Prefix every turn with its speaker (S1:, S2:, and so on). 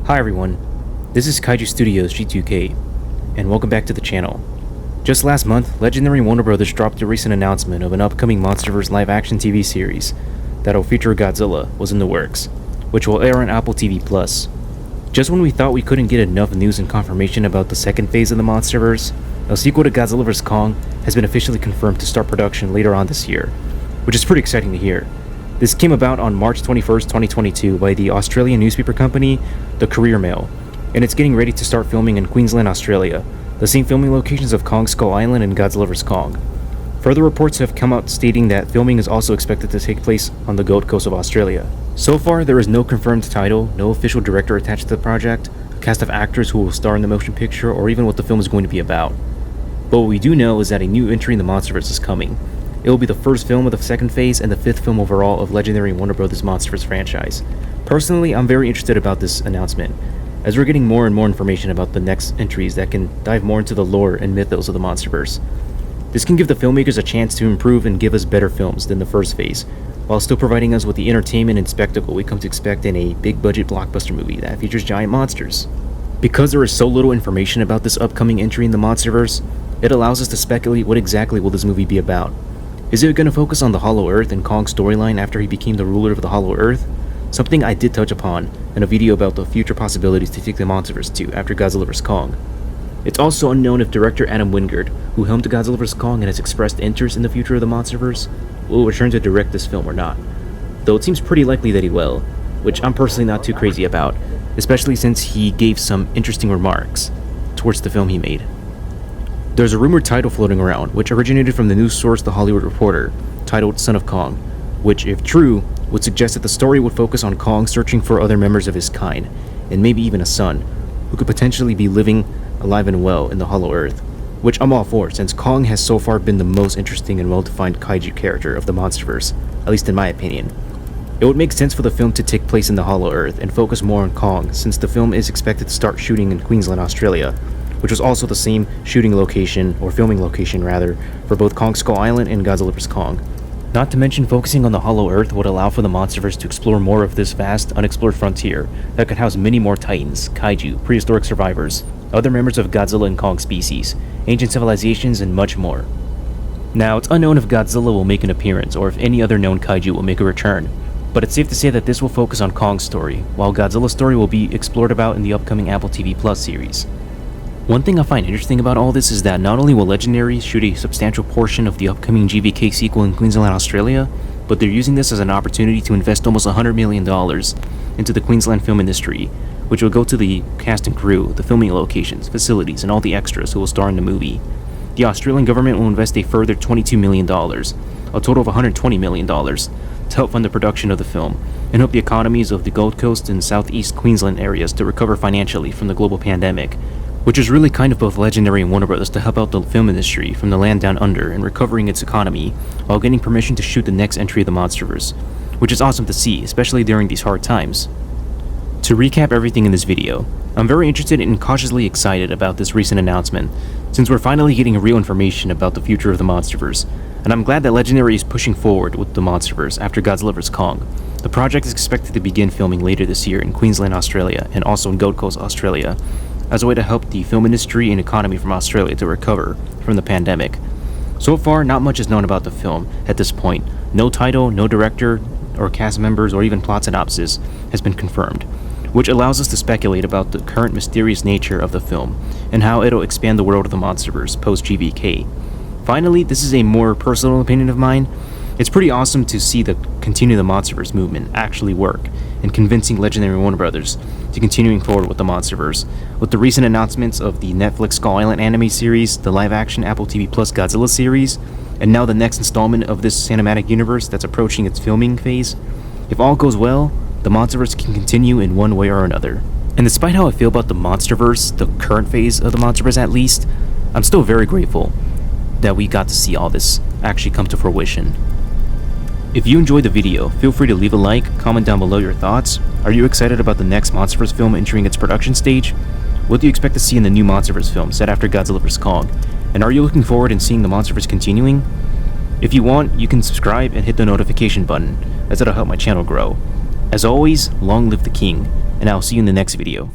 S1: Hi everyone, this is Kaiju Studios G2K, and welcome back to the channel. Just last month, Legendary Warner Bros. Dropped a recent announcement of an upcoming MonsterVerse live-action TV series that'll feature Godzilla was in the works, which will air on Apple TV+. Just when we thought we couldn't get enough news and confirmation about the second phase of the MonsterVerse, a sequel to Godzilla vs. Kong has been officially confirmed to start production later on this year, which is pretty exciting to hear. This came about on March 21st, 2022 by the Australian newspaper company, The Courier Mail, and it's getting ready to start filming in Queensland, Australia, the same filming locations of Kong Skull Island and Godzilla vs. Kong. Further reports have come out stating that filming is also expected to take place on the Gold Coast of Australia. So far, there is no confirmed title, no official director attached to the project, a cast of actors who will star in the motion picture, or even what the film is going to be about. But what we do know is that a new entry in the MonsterVerse is coming. It will be the first film of the second phase and the fifth film overall of Legendary Warner Bros. MonsterVerse franchise. Personally, I'm very interested about this announcement, as we're getting more and more information about the next entries that can dive more into the lore and mythos of the MonsterVerse. This can give the filmmakers a chance to improve and give us better films than the first phase, while still providing us with the entertainment and spectacle we come to expect in a big-budget blockbuster movie that features giant monsters. Because there is so little information about this upcoming entry in the MonsterVerse, it allows us to speculate what exactly will this movie be about. Is it going to focus on the Hollow Earth and Kong's storyline after he became the ruler of the Hollow Earth? Something I did touch upon in a video about the future possibilities to take the MonsterVerse to after Godzilla vs. Kong. It's also unknown if director Adam Wingard, who helmed Godzilla vs. Kong and has expressed interest in the future of the MonsterVerse, will return to direct this film or not. Though it seems pretty likely that he will, which I'm personally not too crazy about, especially since he gave some interesting remarks towards the film he made. There's a rumored title floating around, which originated from the news source The Hollywood Reporter, titled Son of Kong, which, if true, would suggest that the story would focus on Kong searching for other members of his kind, and maybe even a son, who could potentially be living alive and well in the Hollow Earth, which I'm all for, since Kong has so far been the most interesting and well-defined kaiju character of the MonsterVerse, at least in my opinion. It would make sense for the film to take place in the Hollow Earth and focus more on Kong, since the film is expected to start shooting in Queensland, Australia, which was also the same shooting location, or filming location rather, for both Kong Skull Island and Godzilla vs. Kong. Not to mention, focusing on the Hollow Earth would allow for the MonsterVerse to explore more of this vast, unexplored frontier that could house many more titans, kaiju, prehistoric survivors, other members of Godzilla and Kong species, ancient civilizations, and much more. Now, it's unknown if Godzilla will make an appearance or if any other known kaiju will make a return, but it's safe to say that this will focus on Kong's story, while Godzilla's story will be explored about in the upcoming Apple TV Plus series. One thing I find interesting about all this is that not only will Legendary shoot a substantial portion of the upcoming GVK sequel in Queensland, Australia, but they're using this as an opportunity to invest almost $100 million into the Queensland film industry, which will go to the cast and crew, the filming locations, facilities, and all the extras who will star in the movie. The Australian government will invest a further $22 million, a total of $120 million, to help fund the production of the film, and help the economies of the Gold Coast and southeast Queensland areas to recover financially from the global pandemic, which is really kind of both Legendary and Warner Bros. To help out the film industry from the land down under and recovering its economy while getting permission to shoot the next entry of the MonsterVerse, which is awesome to see, especially during these hard times. To recap everything in this video, I'm very interested and cautiously excited about this recent announcement, since we're finally getting real information about the future of the MonsterVerse, and I'm glad that Legendary is pushing forward with the MonsterVerse after Godzilla vs. Kong. The project is expected to begin filming later this year in Queensland, Australia, and also in Gold Coast, Australia, as a way to help the film industry and economy from Australia to recover from the pandemic. So far, not much is known about the film at this point. No title, no director, or cast members, or even plot synopsis has been confirmed, which allows us to speculate about the current mysterious nature of the film and how it'll expand the world of the MonsterVerse post-GVK. Finally, this is a more personal opinion of mine. It's pretty awesome to see the Continue the MonsterVerse movement actually work in convincing Legendary Warner Bros. To continuing forward with the MonsterVerse, with the recent announcements of the Netflix Skull Island anime series, the live-action Apple TV Plus Godzilla series, and now the next installment of this cinematic universe that's approaching its filming phase. If all goes well, the MonsterVerse can continue in one way or another. And despite how I feel about the MonsterVerse, the current phase of the MonsterVerse at least, I'm still very grateful that we got to see all this actually come to fruition. If you enjoyed the video, feel free to leave a like, comment down below your thoughts. Are you excited about the next MonsterVerse film entering its production stage? What do you expect to see in the new MonsterVerse film set after Godzilla vs. Kong? And are you looking forward in seeing the MonsterVerse continuing? If you want, you can subscribe and hit the notification button, as it'll help my channel grow. As always, long live the king, and I'll see you in the next video.